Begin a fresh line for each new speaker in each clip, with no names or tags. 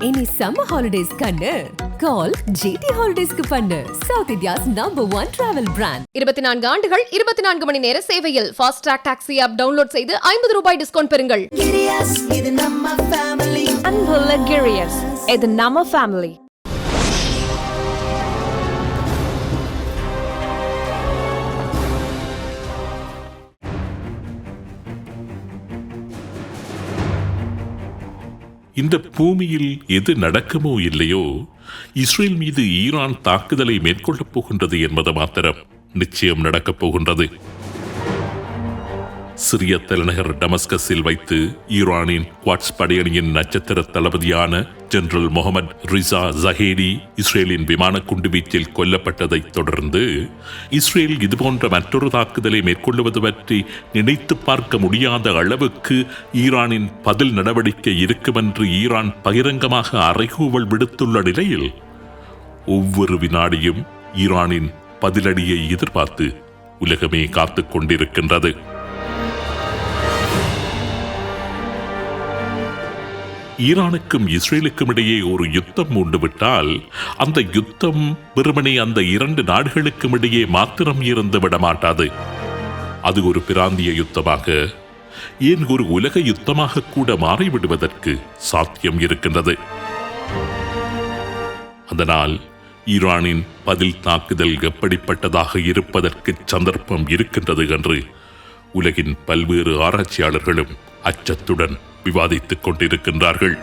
இனி summer holidays கண்ணு கால் GT ஹாலிடேஸ்க்கு பண்ணு. South India's #1 travel brand.
24 ஆண்டுகள் 24 மணி நேர சேவையில் fast track taxi app download செய்து ₹50 டிஸ்கவுண்ட் பெறுங்கள்.
அன்புள்ள கிரியஸ், இது நம்ம ஃபேமிலி.
இந்த பூமியில் எது நடக்குமோ இல்லையோ, இஸ்ரேல் மீது ஈரான் தாக்குதலை மேற்கொள்ளப் போகின்றது என்பது மாத்திரம் நிச்சயம் நடக்கப் போகின்றது. சிரிய தலைநகர் டமஸ்கஸில் வைத்து ஈரானின் குவாட்ஸ் படையணியின் நட்சத்திர தளபதியான ஜெனரல் முகமது ரிசா ஜஹேடி இஸ்ரேலின் விமான குண்டுவீச்சில் கொல்லப்பட்டதை தொடர்ந்து இஸ்ரேல் இதுபோன்ற மற்றொரு தாக்குதலை மேற்கொள்ளுவது பற்றி நினைத்து பார்க்க முடியாத அளவுக்கு ஈரானின் பதில் நடவடிக்கை இருக்கும் என்று ஈரான் பகிரங்கமாக அறைகூவல் விடுத்துள்ள நிலையில் ஒவ்வொரு வினாடியும் ஈரானின் பதிலடியை எதிர்பார்த்து உலகமே காத்துக் கொண்டிருக்கின்றது. ஈரானுக்கும் இஸ்ரேலுக்கும் இடையே ஒரு யுத்தம் மூண்டுவிட்டால் அந்த யுத்தம் வெறுமனே அந்த இரண்டு நாடுகளுக்கும் இடையே மாத்திரம் இருந்து விட மாட்டாது. அது ஒரு பிராந்திய யுத்தமாக, ஏன் ஒரு உலக யுத்தமாக கூட மாறிவிடுவதற்கு சாத்தியம் இருக்கின்றது. அதனால் ஈரானின் பதில் தாக்குதல் எப்படிப்பட்டதாக இருப்பதற்கு சந்தர்ப்பம் இருக்கின்றது என்று உலகின் பல்வேறு ஆராய்ச்சியாளர்களும் அச்சத்துடன் விவாதித்துக் கொண்டிருக்கின்றார்கள்.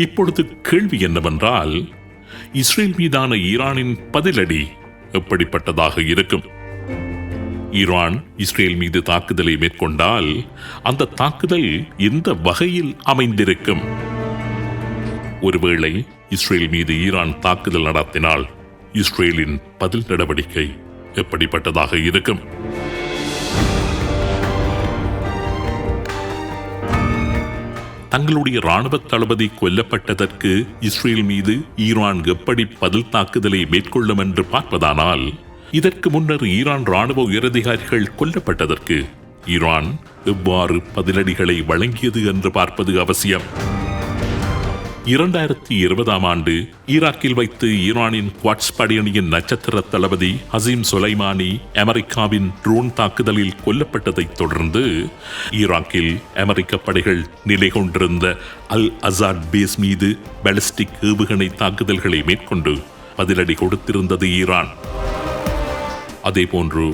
இப்பொழுது கேள்வி என்னவென்றால், இஸ்ரேல் மீதான ஈரானின் பதிலடி எப்படிப்பட்டதாக இருக்கும்? ஈரான் இஸ்ரேல் மீது தாக்குதலை மேற்கொண்டால் அந்த தாக்குதல் எந்த வகையில் அமைந்திருக்கும்? ஒருவேளை இஸ்ரேல் மீது ஈரான் தாக்குதல் நடத்தினால் இஸ்ரேலின் பதில் நடவடிக்கை எப்படிப்பட்டதாக இருக்கும்? தங்களுடைய ராணுவ தளபதி கொல்லப்பட்டதற்கு இஸ்ரேல் மீது ஈரான் எப்படி பதில் தாக்குதலை மேற்கொள்ளும் என்று பார்ப்பதானால், இதற்கு முன்னர் ஈரான் ராணுவ உயரதிகாரிகள் கொல்லப்பட்டதற்கு ஈரான் எவ்வாறு பதிலடிகளை வழங்கியது என்று பார்ப்பது அவசியம். 2020 ஈராக்கில் வைத்து ஈரானின் குவாட்ஸ் படையணியின் நட்சத்திர தளபதி ஹசீம் சுலைமானி அமெரிக்காவின் ட்ரோன் தாக்குதலில் கொல்லப்பட்டதைத் தொடர்ந்து ஈராக்கில் அமெரிக்க படைகள் நிலை கொண்டிருந்த அல் அசாட் பேஸ் மீது பாலிஸ்டிக் ஏவுகணை தாக்குதல்களை மேற்கொண்டு பதிலடி கொடுத்திருந்தது ஈரான். அதேபோன்று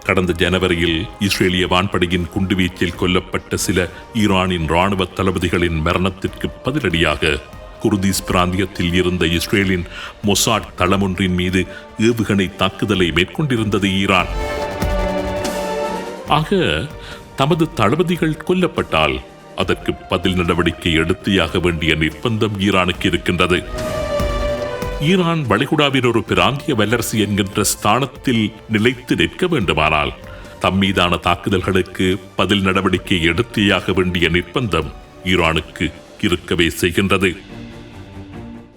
கடந்த ஜனவரியில் இஸ்ரேலிய வான்படையின் குண்டுவீச்சில் கொல்லப்பட்ட சில ஈரானின் ராணுவ தளபதிகளின் மரணத்திற்கு பதிலடியாக குர்திஸ் பிராந்தியத்தில் இருந்த இஸ்ரேலின் மொசாட் தளமொன்றின் மீது ஏவுகணை தாக்குதலை மேற்கொண்டிருந்தது ஈரான். ஆக தமது தளபதிகள் கொல்லப்பட்டால் அதற்கு பதில் நடவடிக்கை எடுத்தியாக வேண்டிய நிர்பந்தம் ஈரானுக்கு இருக்கின்றது. ஈரான் வளைகுடாவின் ஒரு பிராந்திய வல்லரசு என்கின்ற ஸ்தானத்தில் நிலைத்து நிற்க வேண்டுமானால் தம்மீதான தாக்குதல்களுக்கு பதில் நடவடிக்கை எடுத்தியாக வேண்டிய நிர்பந்தம் ஈரானுக்கு இருக்கவே செய்கின்றது.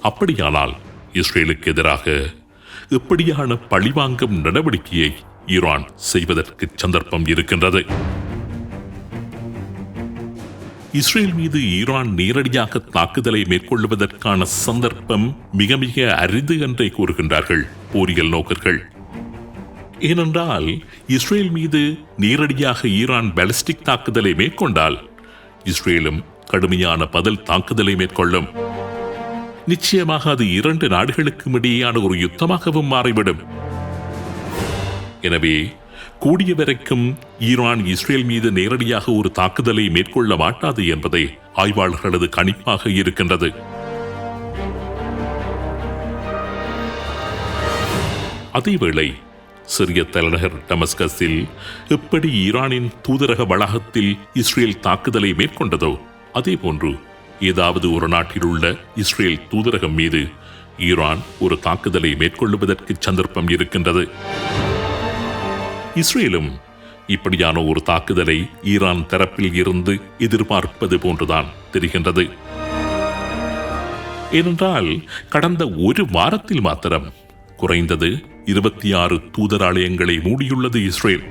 அப்படியானால் இஸ்ரேலுக்கு எதிராக எப்படியான பழிவாங்கும் நடவடிக்கையை ஈரான் செய்வதற்கு சந்தர்ப்பம் இருக்கின்றது? இஸ்ரேல் மீது ஈரான் நேரடியாக தாக்குதலை மேற்கொள்வதற்கான சந்தர்ப்பம் மிக மிக அரிது என்றே கூறுகின்றார்கள் போரியல் நோக்கர்கள். ஏனென்றால் இஸ்ரேல் மீது நேரடியாக ஈரான் பாலிஸ்டிக் தாக்குதலை மேற்கொண்டால் இஸ்ரேலும் கடுமையான பதில் தாக்குதலை மேற்கொள்ளும். நிச்சயமாக அது இரண்டு நாடுகளுக்கும் இடையேயான ஒரு யுத்தமாகவும் மாறிவிடும். எனவே கூடிய வரைக்கும் ஈரான் இஸ்ரேல் மீது நேரடியாக ஒரு தாக்குதலை மேற்கொள்ள மாட்டாது என்பதை ஆய்வாளர்களது கணிப்பாக இருக்கின்றது. அதேவேளை சிரிய தலைநகர் டமஸ்கஸில் எப்படி ஈரானின் தூதரக வளாகத்தில் இஸ்ரேல் தாக்குதலை மேற்கொண்டதோ அதேபோன்று ஏதாவது ஒரு நாட்டில் உள்ள இஸ்ரேல் தூதரகம் மீது ஈரான் ஒரு தாக்குதலை மேற்கொள்ளுவதற்கு சந்தர்ப்பம் இருக்கின்றது. இஸ்ரேலும் இப்படியான ஒரு தாக்குதலை ஈரான் தரப்பில் இருந்து எதிர்பார்ப்பது போன்றுதான் தெரிகின்றது. ஏனென்றால் கடந்த ஒரு வாரத்தில் மாத்திரம் குறைந்தது 26 தூதராலயங்களை மூடியுள்ளது இஸ்ரேல்.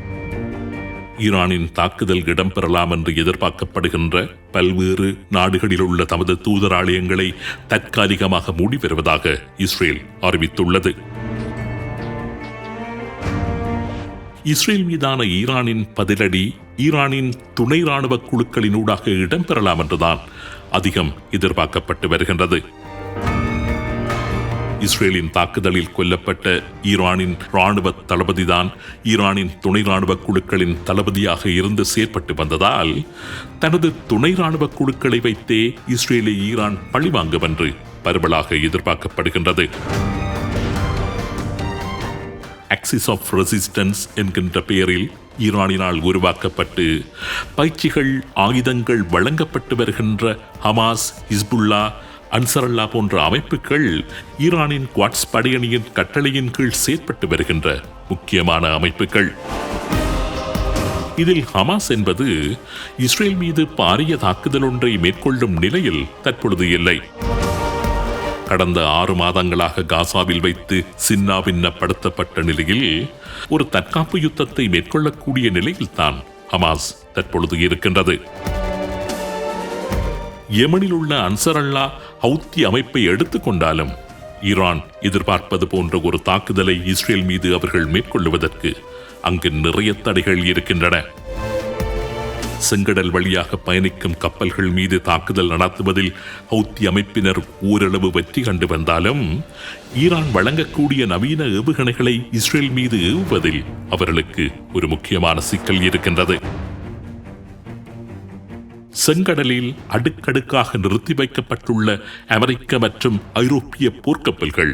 ஈரானின் தாக்குதல் இடம்பெறலாம் என்று எதிர்பார்க்கப்படுகின்ற பல்வேறு நாடுகளில் உள்ள தமது தூதராலயங்களை தற்காலிகமாக மூடி வருவதாக இஸ்ரேல் அறிவித்துள்ளது. இஸ்ரேல் மீதான ஈரானின் பதிலடி ஈரானின் துணை ராணுவ குழுக்களினூடாக இடம்பெறலாம் என்றுதான் அதிகம் எதிர்பார்க்கப்பட்டு வருகின்றது. இஸ்ரேலின் தாக்குதலில் கொல்லப்பட்ட ஈரானின் ராணுவ தளபதிதான் ஈரானின் துணை ராணுவ குழுக்களின் தளபதியாக இருந்து செயற்பட்டு வந்ததால் தனது துணை ராணுவ குழுக்களை வைத்தே இஸ்ரேலை ஈரான் பழிவாங்கும் என்று பரவலாக எதிர்பார்க்கப்படுகின்றது. ஆக்சிஸ் ஆஃப் ரெசிஸ்டன்ஸ் என்கின்ற பெயரில் ஈரானினால் உருவாக்கப்பட்டு பயிற்சிகள் ஆயுதங்கள் வழங்கப்பட்டு வருகின்ற ஹமாஸ், ஹிஸ்புல்லா, அன்சரல்லா போன்ற அமைப்புகள் ஈரானின் குவாட்ஸ் படையணியின் கட்டளையின் கீழ் செயற்பட்டு வருகின்ற முக்கியமான அமைப்புகள். இதில் ஹமாஸ் என்பது இஸ்ரேல் மீது பாரிய தாக்குதல் ஒன்றை மேற்கொள்ளும் நிலையில் தற்பொழுது இல்லை. கடந்த 6 மாதங்களாக காசாவில் வைத்து சின்னாபின்னப்படுத்தப்பட்ட நிலையில் ஒரு தற்காப்பு யுத்தத்தை மேற்கொள்ளக்கூடிய நிலையில்தான் ஹமாஸ் தற்பொழுது இருக்கின்றது. யெமனில் உள்ள அன்சரல்லா ஹவுத்தி அமைப்பை எடுத்துக்கொண்டாலும் ஈரான் எதிர்பார்ப்பது போன்ற ஒரு தாக்குதலை இஸ்ரேல் மீது அவர்கள் மேற்கொள்ளுவதற்கு அங்கு நிறைய தடைகள் இருக்கின்றன. செங்கடல் வழியாக பயணிக்கும் கப்பல்கள் மீது தாக்குதல் நடத்துவதில் ஹவுத்தி அமைப்பினர் ஓரளவு வெற்றி கண்டு வந்தாலும் ஈரான் வழங்கக்கூடிய நவீன ஏவுகணைகளை இஸ்ரேல் மீது ஏவுவதில் அவர்களுக்கு ஒரு முக்கியமான சிக்கல் இருக்கின்றது. செங்கடலில் அடுக்கடுக்காக நிறுத்தி வைக்கப்பட்டுள்ள அமெரிக்க மற்றும் ஐரோப்பிய போர்க்கப்பல்கள்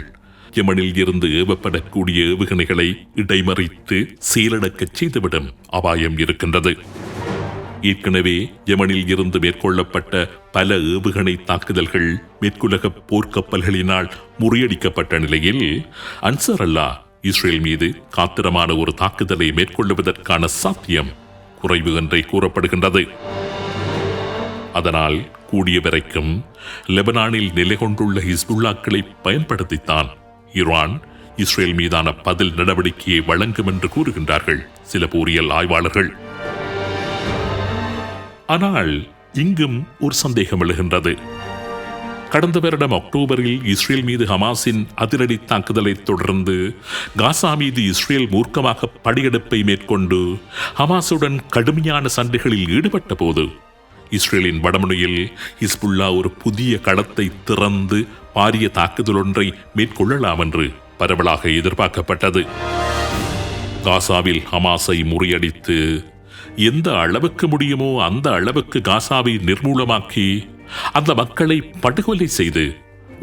யெமனில் இருந்து ஏவப்படக்கூடிய ஏவுகணைகளை இடைமறித்து செயலிழக்கச் செய்துவிடும் அபாயம் இருக்கின்றது. ஏற்கனவே யெமனில் இருந்து மேற்கொள்ளப்பட்ட பல ஏவுகணை தாக்குதல்கள் மேற்குலக போர்க்கப்பல்களினால் முறியடிக்கப்பட்ட நிலையில் அன்சரல்லா இஸ்ரேல் மீது காத்திரமான ஒரு தாக்குதலை மேற்கொள்ளுவதற்கான சாத்தியம் குறைவு என்றே கூறப்படுகின்றது. அதனால் கூடிய வரைக்கும் லெபனானில் நிலை கொண்டுள்ள ஹிஸ்புல்லாக்களை பயன்படுத்தித்தான் ஈரான் இஸ்ரேல் மீதான பதில் நடவடிக்கையை வழங்கும் என்று கூறுகின்றார்கள் சில போரியல் ஆய்வாளர்கள். ஆனால் இங்கும் ஒரு சந்தேகம் எழுகின்றது. கடந்த வருடம் அக்டோபரில் இஸ்ரேல் மீது ஹமாஸின் அதிரடி தாக்குதலை தொடர்ந்து காசா மீது இஸ்ரேல் மூர்க்கமாக படையெடுப்பை மேற்கொண்டு ஹமாஸுடன் கடுமையான சண்டைகளில் ஈடுபட்ட போது இஸ்ரேலின் வடமுனையில் ஹிஸ்புல்லா ஒரு புதிய களத்தை திறந்து பாரிய தாக்குதல் ஒன்றை மேற்கொள்ளலாம் என்று பரவலாக எதிர்பார்க்கப்பட்டது. காசாவில் ஹமாஸை முறியடித்து எந்த அளவுக்கு முடியுமோ அந்த அளவுக்கு காசாவை நிர்மூலமாக்கி அந்த மக்களை படுகொலை செய்து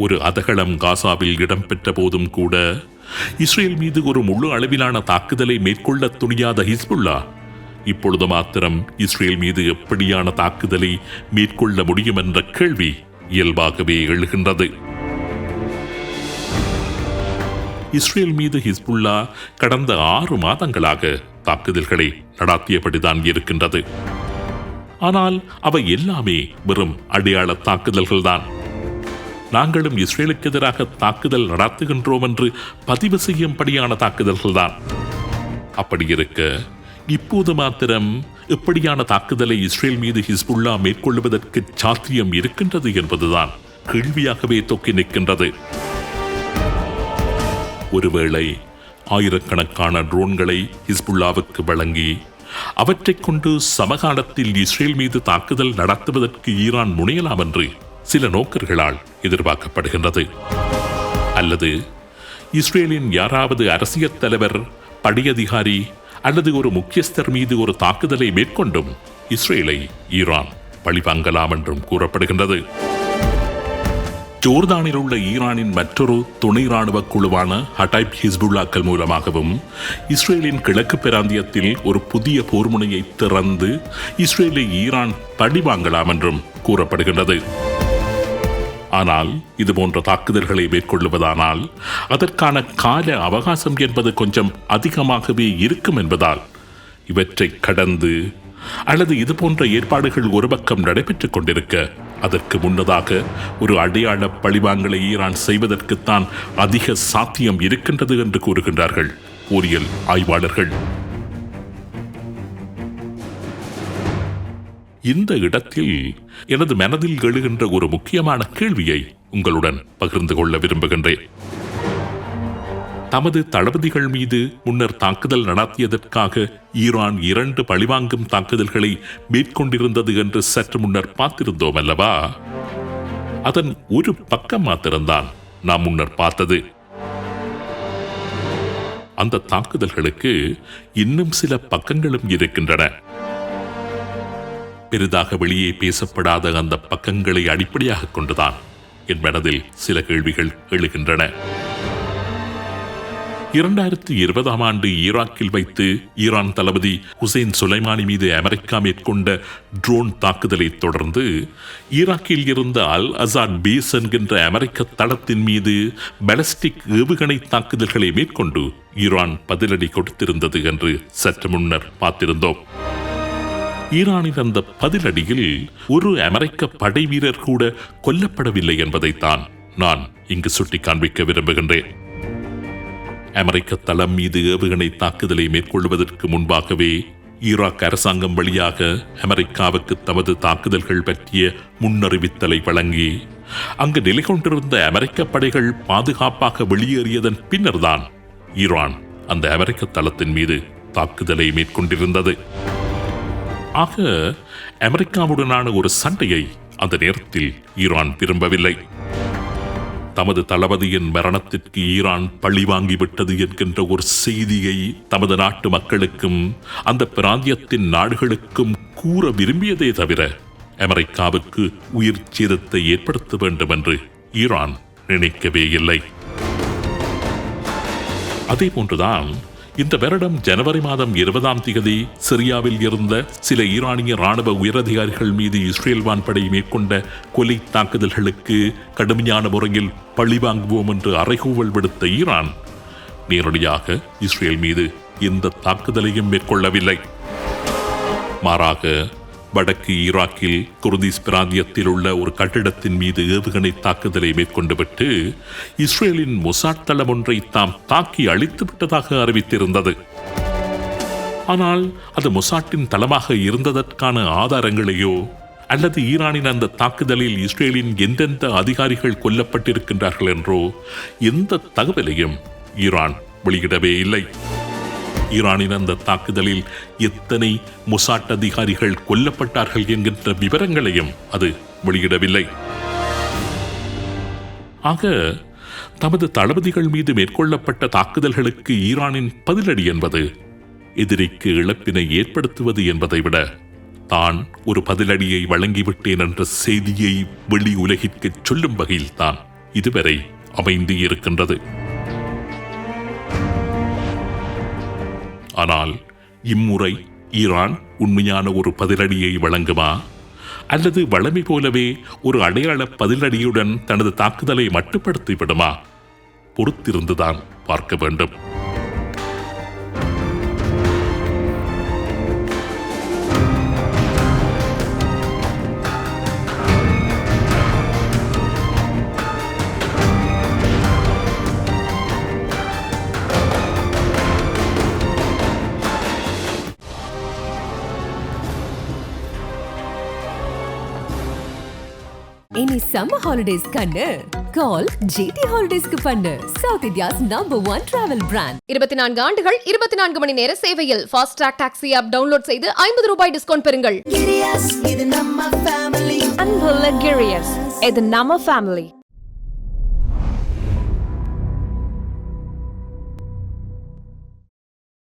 ஒரு அதகளம் காசாவில் இடம்பெற்ற போதும் கூட இஸ்ரேல் மீது ஒரு முழு அளவிலான தாக்குதலை மேற்கொள்ள துணியாத ஹிஸ்புல்லா இப்பொழுது மாத்திரம் இஸ்ரேல் மீது எப்படியான தாக்குதலை மேற்கொள்ள முடியும் என்ற கேள்வி இயல்பாகவே எழுகின்றது. இஸ்ரேல் மீது ஹிஸ்புல்லா கடந்த 6 மாதங்களாக தாக்குதல்களை நடாத்தியபடிதான் இருக்கின்றது. ஆனால் அவை எல்லாமே வெறும் அடையாள தாக்குதல்கள்தான். நாங்களும் இஸ்ரேலுக்கு எதிராக தாக்குதல் நடாத்துகின்றோம் என்று பதிவு செய்யும்படியான தாக்குதல்கள்தான். அப்படி இருக்க இப்போது மாத்திரம் எப்படியான தாக்குதலை இஸ்ரேல் மீது ஹிஸ்புல்லா மேற்கொள்வதற்கு சாத்தியம் இருக்கின்றது என்பதுதான் கேள்வியாகவே தொக்கி நிற்கின்றது. ஒருவேளை ஆயிரக்கணக்கான ட்ரோன்களை ஹிஸ்புல்லாவுக்கு வழங்கி அவற்றைக் கொண்டு சமகாலத்தில் இஸ்ரேல் மீது தாக்குதல் நடத்துவதற்கு ஈரான் முனையலாம் என்று சில நோக்கர்களால் எதிர்பார்க்கப்படுகின்றது. அல்லது இஸ்ரேலின் யாராவது அரசியல் தலைவர், படையதிகாரி அல்லது ஒரு முக்கியஸ்தர் மீது ஒரு தாக்குதலை மேற்கொண்டும் இஸ்ரேலை ஈரான் பழிவாங்கலாம் என்றும் கூறப்படுகின்றது. ஜோர்தானில் உள்ள ஈரானின் மற்றொரு துணை ராணுவ குழுவான ஹடைப் ஹிஸ்புல்லாக்கள் மூலமாகவும் இஸ்ரேலின் கிழக்கு பிராந்தியத்தில் ஒரு புதிய போர்முனையை திறந்து இஸ்ரேலை ஈரான் பழிவாங்கலாம் என்றும் கூறப்படுகின்றது. ஆனால் இதுபோன்ற தாக்குதல்களை மேற்கொள்ளுவதானால் அதற்கான கால அவகாசம் என்பது கொஞ்சம் அதிகமாகவே இருக்கும் என்பதால் இவற்றை கடந்து அல்லது இதுபோன்ற ஏற்பாடுகள் ஒரு பக்கம் நடைபெற்றுக் கொண்டிருக்க அதற்கு முன்னதாக ஒரு அடையாள பழிவாங்கலை ஈரான் செய்வதற்குத்தான் அதிக சாத்தியம் இருக்கின்றது என்று கூறுகின்றார்கள் போரியல் ஆய்வாளர்கள். இந்த இடத்தில் எனது மனதில் எழுகின்ற ஒரு முக்கியமான கேள்வியை உங்களுடன் பகிர்ந்து கொள்ள விரும்புகின்றேன். தமது தளபதிகள் மீது முன்னர் தாக்குதல் நடத்தியதற்காக ஈரான் 2 பழிவாங்கும் தாக்குதல்களை மேற்கொண்டிருந்தது என்று சற்று முன்னர் பார்த்திருந்தோம் அல்லவா? அதன் ஒரு பக்கம் மாத்திரம்தான் நாம் முன்னர் பார்த்தது. அந்த தாக்குதல்களுக்கு இன்னும் சில பக்கங்களும் இருக்கின்றன. பெரிதாக வெளியே பேசப்படாத அந்த பக்கங்களை அடிப்படையாக கொண்டுதான் என் மனதில் சில கேள்விகள் எழுகின்றன. 2020ஆம் ஆண்டு ஈராக்கில் வைத்து ஈரான் தளபதி ஹுசைன் சுலைமானி மீது அமெரிக்கா மேற்கொண்ட ட்ரோன் தாக்குதலை தொடர்ந்து ஈராக்கில் இருந்த அல் அசாட் பேஸ் என்கின்ற அமெரிக்க தளத்தின் மீது பாலிஸ்டிக் ஏவுகணை தாக்குதல்களை மேற்கொண்டு ஈரான் பதிலடி கொடுத்திருந்தது என்று சற்று முன்னர் பார்த்திருந்தோம். ஈரானின் அந்த பதிலடியில் ஒரு அமெரிக்க படை வீரர் கூட கொல்லப்படவில்லை என்பதைத்தான் நான் இங்கு சுட்டி காண்பிக்க விரும்புகின்றேன். அமெரிக்க தளம் மீது ஏவுகணை தாக்குதலை மேற்கொள்வதற்கு முன்பாகவே ஈராக் அரசாங்கம் வழியாக அமெரிக்காவுக்கு தமது தாக்குதல்கள் பற்றிய முன்னறிவித்தலை வழங்கி அங்கு நிலை கொண்டிருந்த அமெரிக்க படைகள் பாதுகாப்பாக வெளியேறியதன் பின்னர்தான் ஈரான் அந்த அமெரிக்க தளத்தின் மீது தாக்குதலை மேற்கொண்டிருந்தது. ஆக அமெரிக்காவுடனான ஒரு சண்டையை அந்த நேரத்தில் ஈரான் விரும்பவில்லை. தமது தளபதியின் மரணத்திற்கு ஈரான் பழி வாங்கிவிட்டது என்கின்ற ஒரு செய்தியை தமது நாட்டு மக்களுக்கும் அந்த பிராந்தியத்தின் நாடுகளுக்கும் கூற விரும்பியதே தவிர அமெரிக்காவுக்கு உயிர் சேதத்தை ஏற்படுத்த வேண்டும் என்று ஈரான் நினைக்கவே இல்லை. அதே போன்றுதான் இந்த வருடம் ஜனவரி மாதம் 20ஆம் தேதி சிரியாவில் இருந்த சில ஈரானிய ராணுவ உயரதிகாரிகள் மீது இஸ்ரேல் வான்படை மேற்கொண்ட கொலை தாக்குதல்களுக்கு கடுமையான முறையில் பழிவாங்குவோம் என்று அறைகூவல் விடுத்த ஈரான் நேரடியாக இஸ்ரேல் மீது எந்த தாக்குதலையும் மேற்கொள்ளவில்லை. மாறாக வடக்கு ஈராக்கில் குர்திஸ் பிராந்தியத்தில் உள்ள ஒரு கட்டிடத்தின் மீது ஏவுகணை தாக்குதலை மேற்கொண்டுவிட்டு இஸ்ரேலின் மொசாட் தளம் ஒன்றை தாம் தாக்கி அழித்து விட்டதாக அறிவித்திருந்தது. ஆனால் அது மொசாட்டின் தளமாக இருந்ததற்கான ஆதாரங்களையோ அல்லது ஈரானின் அந்த தாக்குதலில் இஸ்ரேலின் எந்தெந்த அதிகாரிகள் கொல்லப்பட்டிருக்கின்றார்கள் என்றோ எந்த தகவலையும் ஈரான் வெளியிடவே இல்லை. ஈரானின் அந்த தாக்குதலில் எத்தனை மொசாட் அதிகாரிகள் கொல்லப்பட்டார்கள் என்கின்ற விவரங்களையும் அது வெளியிடவில்லை. ஆக தமது தளபதிகள் மீது மேற்கொள்ளப்பட்ட தாக்குதல்களுக்கு ஈரானின் பதிலடி என்பது எதிரிக்கு இழப்பினை ஏற்படுத்துவது என்பதை விட தான் ஒரு பதிலடியை வழங்கிவிட்டேன் என்ற செய்தியை வெளி உலகிற்கு சொல்லும் வகையில் தான் இதுவரை அமைந்து இருக்கின்றது. ஆனால் இம்முறை ஈரான் உண்மையான ஒரு பதிலடியை வழங்குமா அல்லது வழமை போலவே ஒரு அடையாள பதிலடியுடன் தனது தாக்குதலை மட்டுப்படுத்தி விடுமா? பொறுத்திருந்துதான் பார்க்க வேண்டும்.
இனி சம்மர் ஹாலிடேஸ் கண்ணு கால் ஜிடி ஹாலிடேஸ்க்கு பண்ணு. South India's number 1 travel brand.
24 ஆண்டுகள் 24 மணி நேர சேவையில் fast track taxi app download செய்து 50 ரூபாய் டிஸ்கவுண்ட் பெறுங்கள்.
அன்புள்ள கிரியஸ், இது நம்ம ஃபேமிலி.